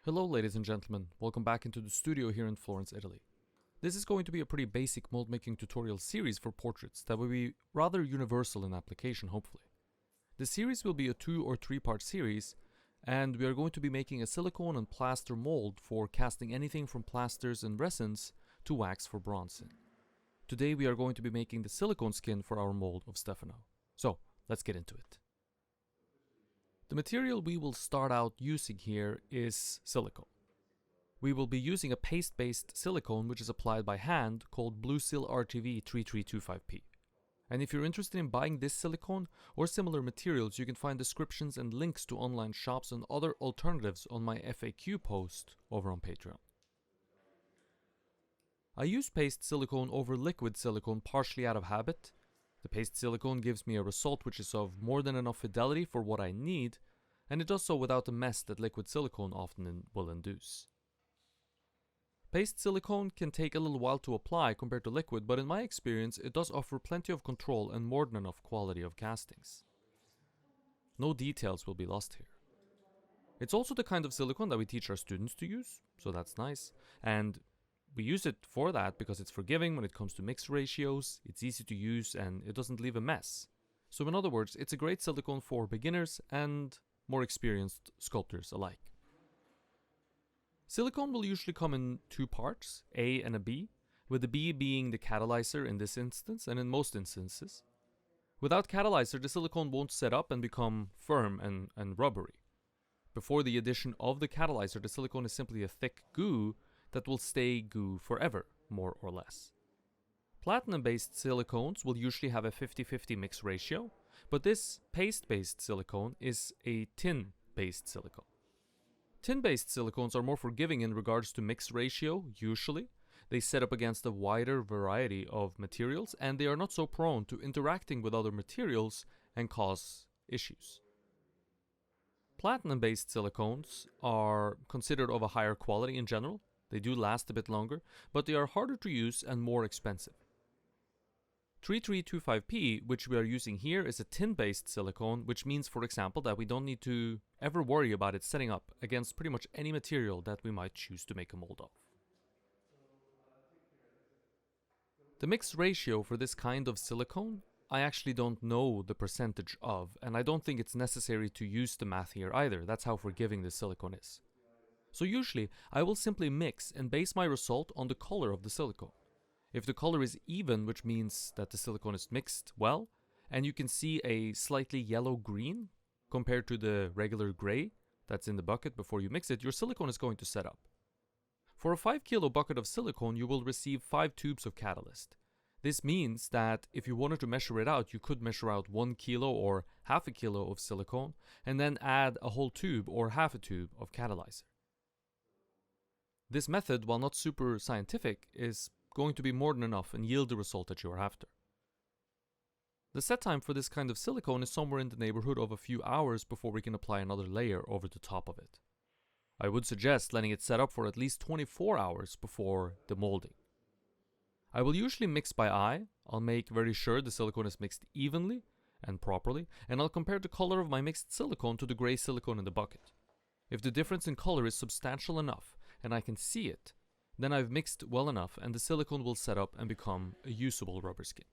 Hello ladies and gentlemen, welcome back into the studio here in Florence, Italy. This is going to be a pretty basic mold making tutorial series for portraits that will be rather universal in application, hopefully. The series will be a 2 or 3 part series, and we are going to be making a silicone and plaster mold for casting anything from plasters and resins to wax for bronze in. Today we are going to be making the silicone skin for our mold of Stefano. So, let's get into it. The material we will start out using here is silicone. We will be using a paste-based silicone which is applied by hand called Bluesil RTV 3325P. And if you're interested in buying this silicone or similar materials, you can find descriptions and links to online shops and other alternatives on my FAQ post over on Patreon. I use paste silicone over liquid silicone partially out of habit. The paste silicone gives me a result which is of more than enough fidelity for what I need, and it does so without the mess that liquid silicone often will induce. Paste silicone can take a little while to apply compared to liquid, but in my experience it does offer plenty of control and more than enough quality of castings. No details will be lost here. It's also the kind of silicone that we teach our students to use, so that's nice, and we use it for that because it's forgiving when it comes to mix ratios, it's easy to use, and it doesn't leave a mess. So in other words, it's a great silicone for beginners and more experienced sculptors alike. Silicone will usually come in 2 parts, A and a B, with the B being the catalyzer in this instance and in most instances. Without catalyzer, the silicone won't set up and become firm and rubbery. Before the addition of the catalyzer, the silicone is simply a thick goo that will stay goo forever, more or less. Platinum-based silicones will usually have a 50-50 mix ratio, but this paste-based silicone is a tin-based silicone. Tin-based silicones are more forgiving in regards to mix ratio, usually. They set up against a wider variety of materials, and they are not so prone to interacting with other materials and cause issues. Platinum-based silicones are considered of a higher quality in general. They do last a bit longer, but they are harder to use and more expensive. 3325P, which we are using here, is a tin-based silicone, which means, for example, that we don't need to ever worry about it setting up against pretty much any material that we might choose to make a mold of. The mix ratio for this kind of silicone, I actually don't know the percentage of, and I don't think it's necessary to use the math here either. That's how forgiving the silicone is. So usually, I will simply mix and base my result on the color of the silicone. If the color is even, which means that the silicone is mixed well, and you can see a slightly yellow-green compared to the regular gray that's in the bucket before you mix it, your silicone is going to set up. For a 5 kilo bucket of silicone, you will receive 5 tubes of catalyst. This means that if you wanted to measure it out, you could measure out 1 kilo or half a kilo of silicone, and then add a whole tube or half a tube of catalyzer. This method, while not super scientific, is going to be more than enough and yield the result that you are after. The set time for this kind of silicone is somewhere in the neighborhood of a few hours before we can apply another layer over the top of it. I would suggest letting it set up for at least 24 hours before the molding. I will usually mix by eye. I'll make very sure the silicone is mixed evenly and properly, and I'll compare the color of my mixed silicone to the gray silicone in the bucket. If the difference in color is substantial enough and I can see it, then I've mixed well enough and the silicone will set up and become a usable rubber skin.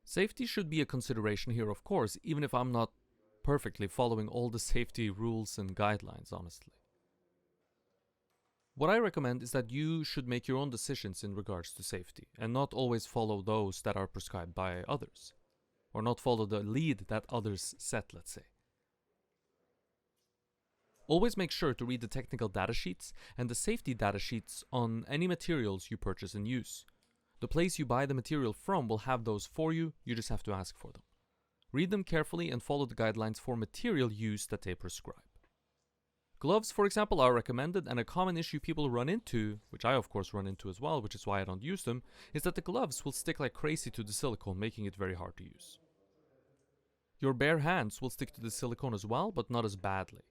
Safety should be a consideration here, of course, even if I'm not perfectly following all the safety rules and guidelines, honestly. What I recommend is that you should make your own decisions in regards to safety, and not always follow those that are prescribed by others, or not follow the lead that others set, let's say. Always make sure to read the technical data sheets and the safety data sheets on any materials you purchase and use. The place you buy the material from will have those for you, you just have to ask for them. Read them carefully and follow the guidelines for material use that they prescribe. Gloves, for example, are recommended, and a common issue people run into, which I of course run into as well, which is why I don't use them, is that the gloves will stick like crazy to the silicone, making it very hard to use. Your bare hands will stick to the silicone as well, but not as badly.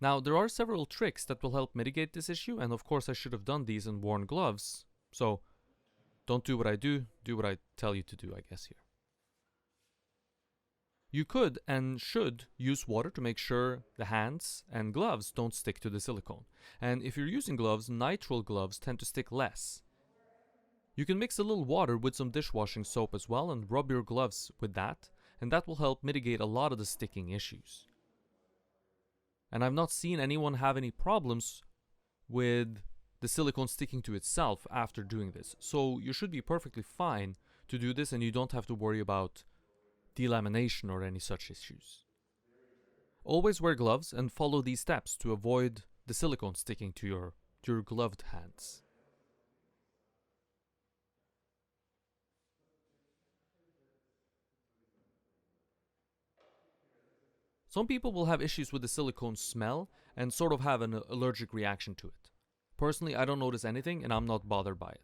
Now, there are several tricks that will help mitigate this issue, and of course I should have done these and worn gloves. So, Don't do what I do what I tell you to do, I guess here. You could and should use water to make sure the hands and gloves don't stick to the silicone. And if you're using gloves, nitrile gloves tend to stick less. You can mix a little water with some dishwashing soap as well and rub your gloves with that, and that will help mitigate a lot of the sticking issues. And I've not seen anyone have any problems with the silicone sticking to itself after doing this. So you should be perfectly fine to do this, and you don't have to worry about delamination or any such issues. Always wear gloves and follow these steps to avoid the silicone sticking to your gloved hands. Some people will have issues with the silicone smell and sort of have an allergic reaction to it. Personally, I don't notice anything and I'm not bothered by it.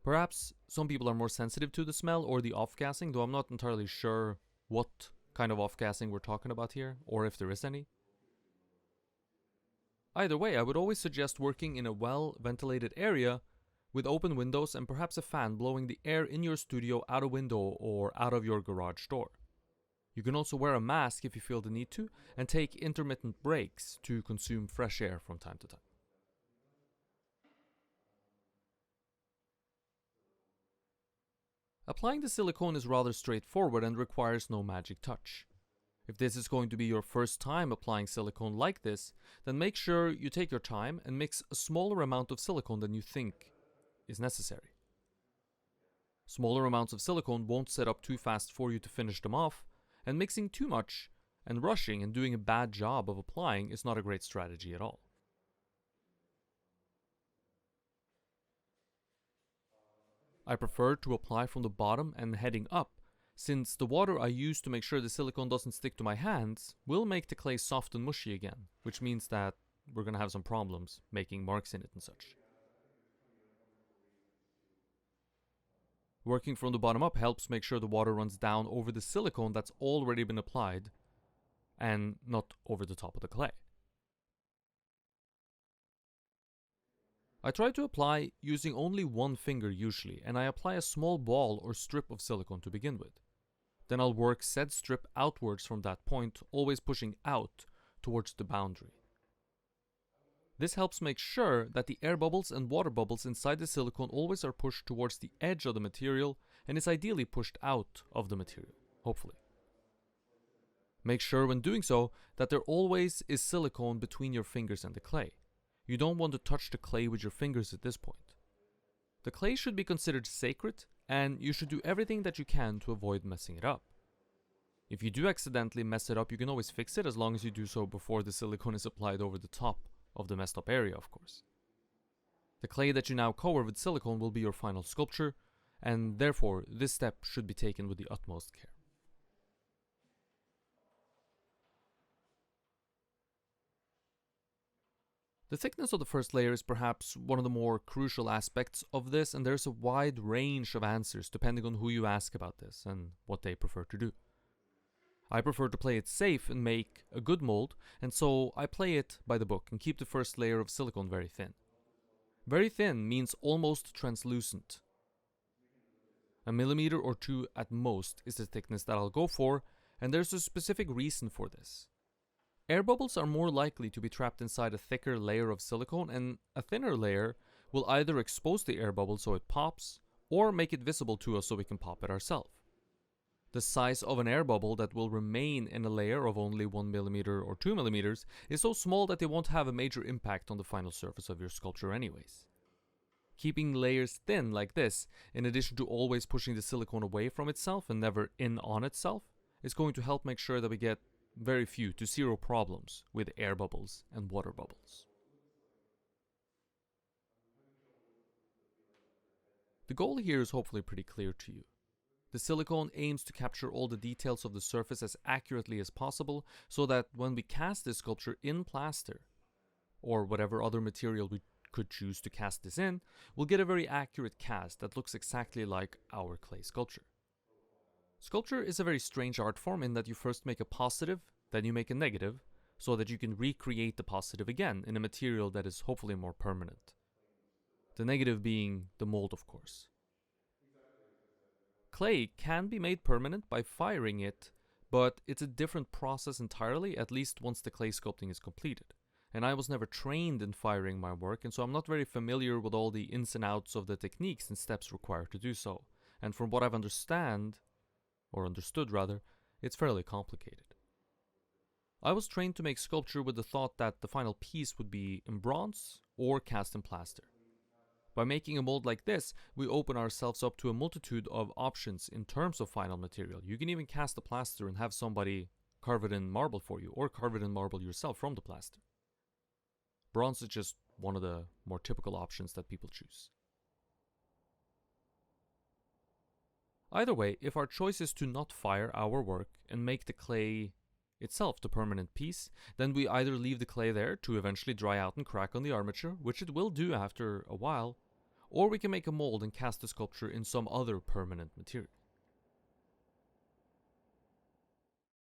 Perhaps some people are more sensitive to the smell or the off-gassing, though I'm not entirely sure what kind of off-gassing we're talking about here, or if there is any. Either way, I would always suggest working in a well-ventilated area with open windows and perhaps a fan blowing the air in your studio out a window or out of your garage door. You can also wear a mask if you feel the need to, and take intermittent breaks to consume fresh air from time to time. Applying the silicone is rather straightforward and requires no magic touch. If this is going to be your first time applying silicone like this, then make sure you take your time and mix a smaller amount of silicone than you think is necessary. Smaller amounts of silicone won't set up too fast for you to finish them off, and mixing too much and rushing and doing a bad job of applying is not a great strategy at all. I prefer to apply from the bottom and heading up, since the water I use to make sure the silicone doesn't stick to my hands will make the clay soft and mushy again, which means that we're gonna have some problems making marks in it and such. Working from the bottom up helps make sure the water runs down over the silicone that's already been applied and not over the top of the clay. I try to apply using only one finger usually, and I apply a small ball or strip of silicone to begin with. Then I'll work said strip outwards from that point, always pushing out towards the boundary. This helps make sure that the air bubbles and water bubbles inside the silicone always are pushed towards the edge of the material and is ideally pushed out of the material, hopefully. Make sure when doing so that there always is silicone between your fingers and the clay. You don't want to touch the clay with your fingers at this point. The clay should be considered sacred, and you should do everything that you can to avoid messing it up. If you do accidentally mess it up, you can always fix it as long as you do so before the silicone is applied over the top of the messed up area, of course. The clay that you now cover with silicone will be your final sculpture, and therefore this step should be taken with the utmost care. The thickness of the first layer is perhaps one of the more crucial aspects of this, and there's a wide range of answers depending on who you ask about this and what they prefer to do. I prefer to play it safe and make a good mold, and so I play it by the book and keep the first layer of silicone very thin. Very thin means almost translucent. A millimeter or two at most is the thickness that I'll go for, and there's a specific reason for this. Air bubbles are more likely to be trapped inside a thicker layer of silicone, and a thinner layer will either expose the air bubble so it pops, or make it visible to us so we can pop it ourselves. The size of an air bubble that will remain in a layer of only 1 millimeter or 2 millimeters is so small that they won't have a major impact on the final surface of your sculpture anyways. Keeping layers thin like this, in addition to always pushing the silicone away from itself and never in on itself, is going to help make sure that we get very few to zero problems with air bubbles and water bubbles. The goal here is hopefully pretty clear to you. The silicone aims to capture all the details of the surface as accurately as possible, so that when we cast this sculpture in plaster, or whatever other material we could choose to cast this in, we'll get a very accurate cast that looks exactly like our clay sculpture. Sculpture is a very strange art form in that you first make a positive, then you make a negative, so that you can recreate the positive again in a material that is hopefully more permanent. The negative being the mold, of course. Clay can be made permanent by firing it, but it's a different process entirely, at least once the clay sculpting is completed. And I was never trained in firing my work, and so I'm not very familiar with all the ins and outs of the techniques and steps required to do so. And from what I've understood, it's fairly complicated. I was trained to make sculpture with the thought that the final piece would be in bronze or cast in plaster. By making a mold like this, we open ourselves up to a multitude of options in terms of final material. You can even cast the plaster and have somebody carve it in marble for you, or carve it in marble yourself from the plaster. Bronze is just one of the more typical options that people choose. Either way, if our choice is to not fire our work and make the clay itself the permanent piece, then we either leave the clay there to eventually dry out and crack on the armature, which it will do after a while, or we can make a mold and cast the sculpture in some other permanent material.